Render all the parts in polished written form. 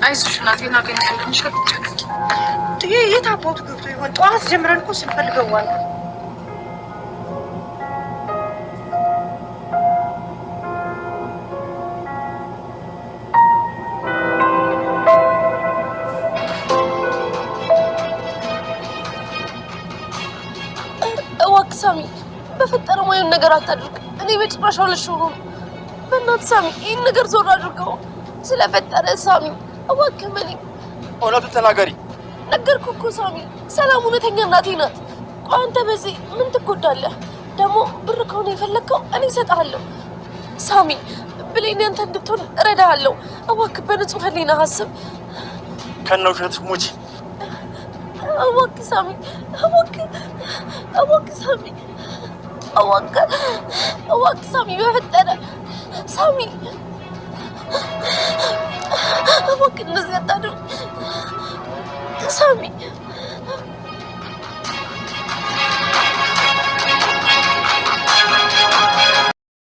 አይዞሽ እናቴን አገኛለሁ። ሸጥቼ የት አባቱ ገብቶ ይሆን? ጠዋት ጀምረን እኮ ስንፈልገው ዋል። እባክህ ሳሚ በፈጠረ ማየን ነገር አታድርግ። እኔ በጭራሽ አልሽውም። በእናትህ ሳሚ ይህን ነገር ዞር አድርገው። ስለፈጠረ ሳሚ እባክህ መሊክ እውነቱን ተናገሪ። ነገርኩህ እኮ ሳሚ፣ ሰላም እውነተኛ እናቴ ናት። ቆይ አንተ በዚህ ምን ትጎዳለህ? ደግሞ ብር ከሆነ የፈለግከው እኔ እሰጥሃለሁ። ሳሚ ብሌን ያንተ እንድትሆን እረዳሃለሁ። እባክህ በንጹህ ህሊና አስብ። ከነ ውሸትሽ ሙቺ። እባክህ ሳሚ፣ እባክህ ሳሚ፣ እባክህ ሳሚ በፈጠረ ሳሚ እባክህ እንደዚህ አታድርግ ሳሚ።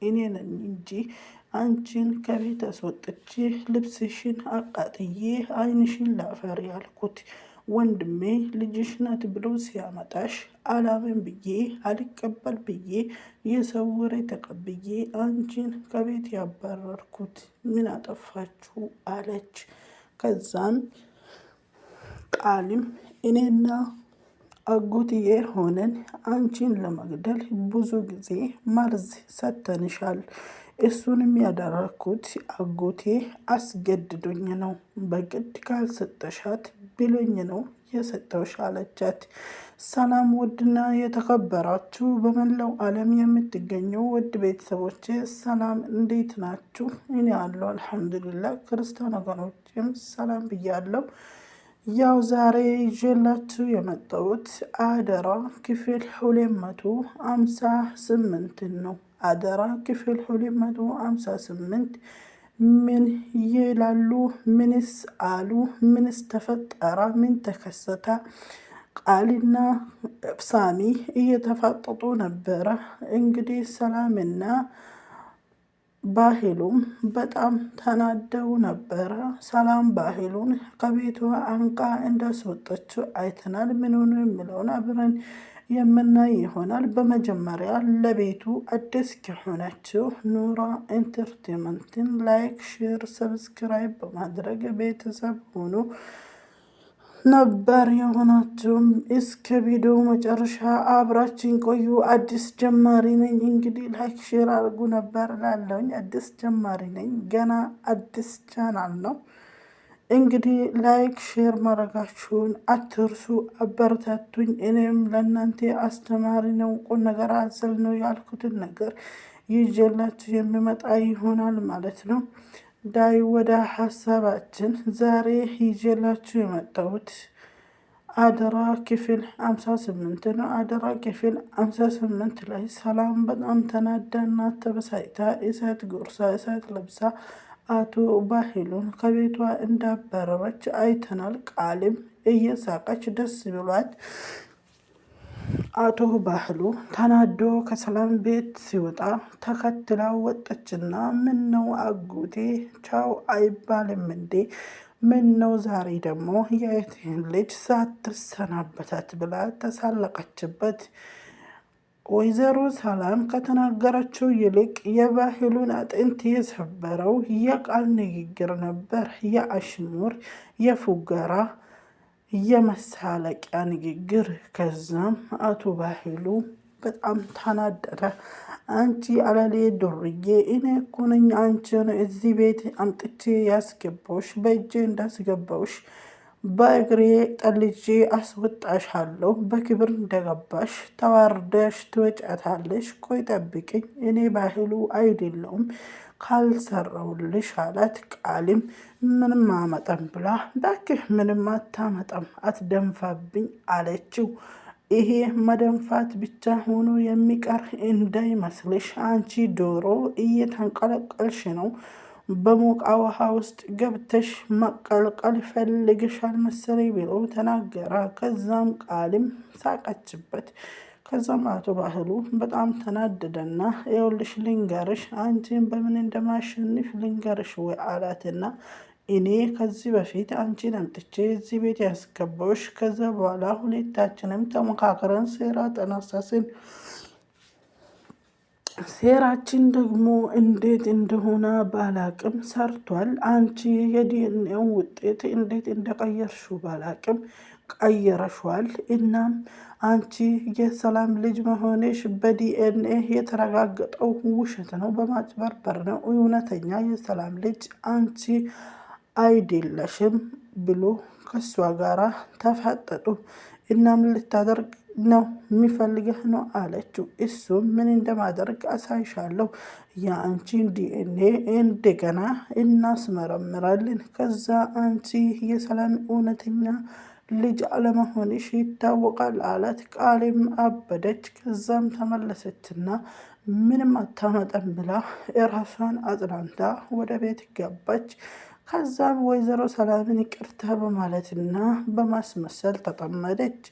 እኔ ነኝ እንጂ አንቺን ከቤት አስወጥቼ ልብስሽን አቃጥዬ ዓይንሽን ላፈር ያልኩት። ወንድሜ ልጅሽ ናት ብሎ ሲያመጣሽ አላምን ብዬ አልቀበል ብዬ የሰው ወሬ ተቀብዬ አንቺን ከቤት ያባረርኩት ምን አጠፋችሁ አለች። ከዛም ቃልም እኔና አጎትዬ ሆነን አንቺን ለመግደል ብዙ ጊዜ መርዝ ሰተንሻል። እሱንም ያደረኩት አጎቴ አስገድዶኝ ነው። በግድ ካልሰጠሻት ብሎኝ ነው የሰጠውሽ አለቻት። ሰላም ውድና የተከበራችሁ በመላው ዓለም የምትገኙ ውድ ቤተሰቦቼ ሰላም እንዴት ናችሁ? እኔ አለሁ አልሐምዱሊላህ። ክርስቲያን ወገኖችም ሰላም ብያለሁ። ያው ዛሬ ይዤላችሁ የመጣሁት አደራ ክፍል 258 ነው። አደራ ክፍል 258 ምን ይላሉ? ምንስ አሉ? ምንስ ተፈጠረ? ምን ተከሰተ? ቃልና ሳሚ እየተፋጠጡ ነበረ። እንግዲህ ሰላምና ባህሉም በጣም ተናደው ነበረ። ሰላም ባህሉን ከቤቷ አንቃ እንዳስወጣችው አይተናል። ምን ሆኖ የሚለውን አብረን የምናይ ይሆናል። በመጀመሪያ ለቤቱ አዲስ ከሆናችሁ ኑራ ኢንተርቴንመንትን ላይክ፣ ሼር፣ ሰብስክራይብ በማድረግ ቤተሰብ ሆኑ። ነበር የሆናችሁም እስከ ቪዲዮ መጨረሻ አብራችን ቆዩ። አዲስ ጀማሪ ነኝ እንግዲህ ላይክ ሼር አድርጉ ነበር ላለውኝ አዲስ ጀማሪ ነኝ። ገና አዲስ ቻናል ነው። እንግዲህ ላይክ ሼር ማድረጋችሁን አትርሱ፣ አበረታቱኝ። እኔም ለእናንተ አስተማሪ ነው፣ ቁም ነገር አዘል ነው ያልኩትን ነገር ይዤላችሁ የሚመጣ ይሆናል ማለት ነው። ዳይ ወደ ሀሳባችን ዛሬ ይዤላችሁ የመጣሁት አደራ ክፍል 58 ነው። አደራ ክፍል 58 ላይ ሰላም በጣም ተናዳና ተበሳጭታ እሳት ጎርሳ እሳት ለብሳ አቶ ባህሉን ከቤቷ እንዳባረረች አይተናል። ቃልም እየሳቀች ደስ ብሏት አቶ ባህሉ ተናዶ ከሰላም ቤት ሲወጣ ተከትላ ወጣችና ምን ነው አጎቴ ቻው አይባልም እንዴ? ምን ነው ዛሬ ደግሞ የእህትህን ልጅ ሳትሰናበታት ብላ ተሳለቀችበት። ወይዘሮ ሰላም ከተናገረችው ይልቅ የባህሉን አጥንት የሰበረው የቃል ንግግር ነበር። የአሽሙር የፉገራ የመሳለቂያ ንግግር። ከዛም አቶ ባህሉ በጣም ተናደደ። አንቺ አለሌ ዱርዬ፣ እኔ እኮ ነኝ አንቺን እዚህ ቤት አምጥቼ ያስገባውሽ። በእጄ እንዳስገባውሽ በእግሬ ጠልጄ አስወጣሻለሁ። በክብር እንደገባሽ ተዋርደሽ ትወጫታለሽ። ቆይ ጠብቅኝ፣ እኔ ባህሉ አይደለሁም ካልሰራውልሽ አላት። ቃልም ምንም አመጣም ብላ እባክህ ምንም አታመጣም አትደንፋብኝ አለችው። ይሄ መደንፋት ብቻ ሆኖ የሚቀር እንዳይመስልሽ፣ አንቺ ዶሮ እየተንቀለቀልሽ ነው። በሞቃ ውሃ ውስጥ ገብተሽ መቀልቀል ፈልግሻል መሰለኝ ብሎ ተናገረ። ከዛም ቃልም ሳቀችበት። ከዛም አቶ ባህሉ በጣም ተናደደና ይኸውልሽ ልንገርሽ፣ አንቺን በምን እንደማሸንፍ ልንገርሽ ወይ አላትና እኔ ከዚህ በፊት አንቺን አምጥቼ እዚህ ቤት ያስገባሁሽ። ከዛ በኋላ ሁለታችንም ተመካክረን ሴራ ጠነሰስን። ሴራችን ደግሞ እንዴት እንደሆነ ባላቅም ሰርቷል። አንቺ የዲኤንኤው ውጤት እንዴት እንደቀየርሽው ባላቅም ቀየረሽዋል። እናም አንቺ የሰላም ልጅ መሆንሽ በዲኤንኤ የተረጋገጠው ውሸት ነው፣ በማጭበርበር ነው። እውነተኛ የሰላም ልጅ አንቺ አይደለሽም ብሎ ከሷ ጋራ ተፋጠጡ። እናም ልታደርግ ነው የሚፈልገህ ነው አለችው። እሱም ምን እንደማደርግ አሳይሻለሁ፣ የአንቺን ዲኤንኤ እንደገና እናስመረምራለን። ከዛ አንቺ የሰላም እውነተኛ ልጅ አለመሆንሽ ይታወቃል አላት። ቃሌም አበደች። ከዛም ተመለሰችና ምንም አታመጠም ብላ የራሷን አጽናንታ ወደ ቤት ገባች። ከዛም ወይዘሮ ሰላምን ይቅርታ በማለትና በማስመሰል ተጠመደች።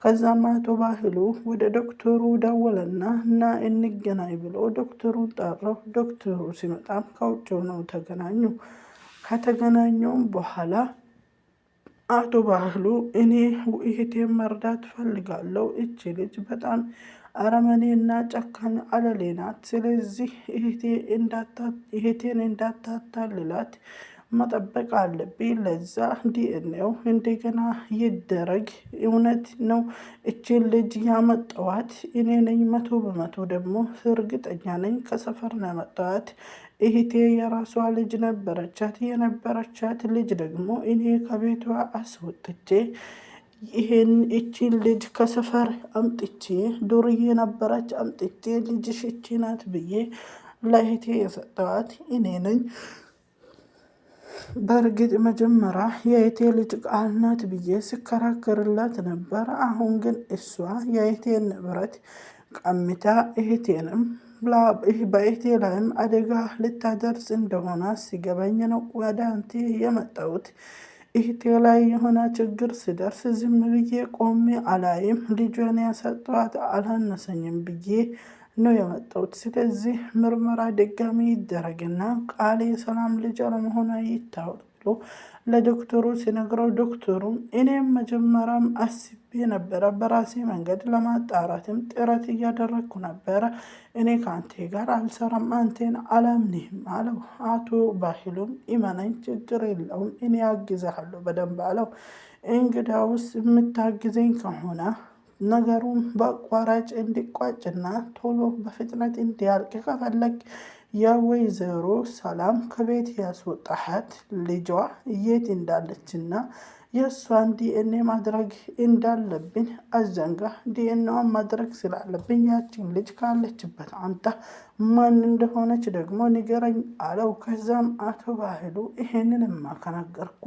ከዛም አቶ ባህሉ ወደ ዶክተሩ ደወለና እና እንገናኝ ብሎ ዶክተሩን ጠራው። ዶክተሩ ሲመጣም ከውጭ ሆነው ተገናኙ። ከተገናኙም በኋላ አቶ ባህሉ እኔ እህቴን መርዳት ፈልጋለሁ፣ እቺ ልጅ በጣም አረመኔና ጨካኝ አለሌ ናት። ስለዚህ እህቴን እንዳታታልላት መጠበቅ አለብኝ። ለዛ ዲኤንኤው እንደገና ይደረግ። እውነት ነው እችን ልጅ ያመጣዋት እኔ ነኝ፣ 100% ደግሞ እርግጠኛ ነኝ። ከሰፈር ነው ያመጣዋት። እህቴ የራሷ ልጅ ነበረቻት። የነበረቻት ልጅ ደግሞ እኔ ከቤቷ አስወጥቼ እችን ልጅ ከሰፈር አምጥቼ ዱርዬ ነበረች አምጥቼ ልጅሽ እቺ ናት ብዬ ለእህቴ የሰጠዋት እኔ ነኝ። በእርግጥ መጀመሪያ የእህቴ ልጅ ቃል ናት ብዬ ስከራከርላት ነበር። አሁን ግን እሷ የእህቴን ንብረት ቀምታ እህቴንም በእህቴ ላይም አደጋ ልታደርስ እንደሆነ ሲገባኝ ነው ወደ አንተ የመጣሁት። እህቴ ላይ የሆነ ችግር ሲደርስ ዝም ብዬ ቆሜ አላይም። ልጇን ያሰጠዋት አላነሰኝም ብዬ ነው የመጣሁት። ስለዚህ ምርመራ ድጋሚ ይደረግና ቃል የሰላም ልጅ አለመሆኗ ይታወቅ ብሎ ለዶክተሩ ሲነግረው፣ ዶክተሩም እኔም መጀመሪያም አስቤ ነበረ፣ በራሴ መንገድ ለማጣራትም ጥረት እያደረግኩ ነበረ። እኔ ከአንቴ ጋር አልሰራም፣ አንቴን አላምንህም አለው። አቶ ባህሉም ኢመነኝ፣ ችግር የለውም፣ እኔ አግዝሃለሁ በደንብ አለው። እንግዳውስ የምታግዘኝ ከሆነ ነገሩን በአቋራጭ እንዲቋጭና ቶሎ በፍጥነት እንዲያልቅ ከፈለግ የወይዘሮ ሰላም ከቤት ያስወጣሃት ልጇ የት እንዳለችና የእሷን ዲኤንኤ ማድረግ እንዳለብኝ አዘንጋ። ዲኤንኤዋን ማድረግ ስላለብኝ ያችን ልጅ ካለችበት አንተ ማን እንደሆነች ደግሞ ንገረኝ አለው። ከዛም አቶ ባህሉ ይሄንንማ ከነገርኩ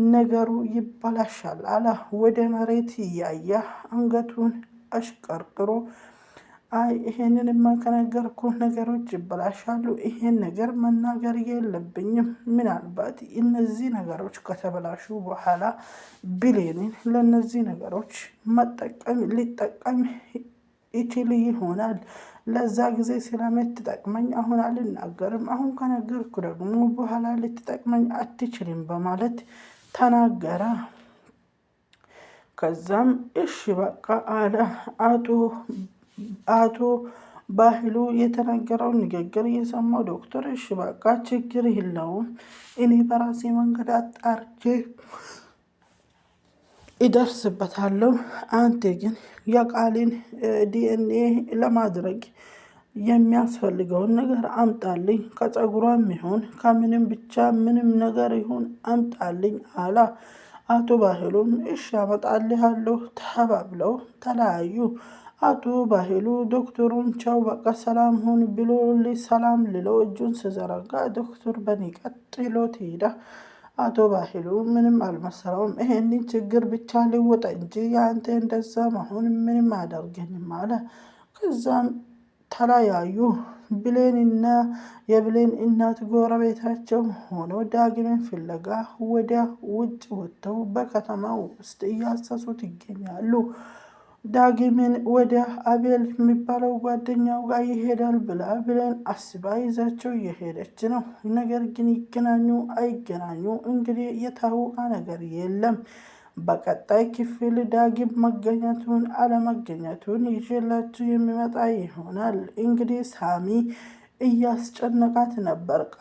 ነገሩ ይበላሻል አለ። ወደ መሬት እያየ አንገቱን አሽቀርቅሮ አይ ይሄንንማ ከነገርኩ ነገሮች ይበላሻሉ፣ ይሄን ነገር መናገር የለብኝም። ምናልባት እነዚህ ነገሮች ከተበላሹ በኋላ ብሌንን ለነዚህ ነገሮች ሊጠቀም ይችል ይሆናል። ለዛ ጊዜ ስለምትጠቅመኝ አሁን አልናገርም፣ አሁን ከነገርኩ ደግሞ በኋላ ልትጠቅመኝ አትችልም በማለት ተናገረ። ከዛም እሺ በቃ አለ። አቶ ባህሉ የተናገረውን ንግግር የሰማው ዶክተር እሺ በቃ ችግር የለውም፣ እኔ በራሴ መንገድ አጣርቼ ይደርስበታለሁ። አንተ ግን የቃልን ዲኤንኤ ለማድረግ የሚያስፈልገውን ነገር አምጣልኝ፣ ከጸጉሯም ይሁን ከምንም ብቻ ምንም ነገር ይሁን አምጣልኝ አላ። አቶ ባህሉም እሺ አመጣልሃለሁ ተባብለው ተለያዩ። አቶ ባህሉ ዶክተሩን ቻው በቃ ሰላም ሁን ብሎ ሰላም ልለው እጁን ስዘረጋ ዶክተር በንቀት ጥሎት ሄደ። አቶ ባህሉ ምንም አልመሰለውም። ይሄንን ችግር ብቻ ሊወጣ እንጂ የአንተ እንደዛ መሆን ምንም አያደርገኝም አለ። ከዛም ተለያዩ። ብሌንና የብሌን እናት ጎረቤታቸው ሆኖ ዳግምን ፍለጋ ወደ ውጭ ወጥተው በከተማው ውስጥ እያሰሱት ይገኛሉ። ዳግምን ወደ አቤል የሚባለው ጓደኛው ጋር ይሄዳል ብላ ብለን አስባ ይዛቸው እየሄደች ነው። ነገር ግን ይገናኙ አይገናኙ እንግዲህ የታወቀ ነገር የለም። በቀጣይ ክፍል ዳግም መገኘቱን አለመገኘቱን ይዤላችሁ የሚመጣ ይሆናል። እንግዲህ ሳሚ እያስጨነቃት ነበር።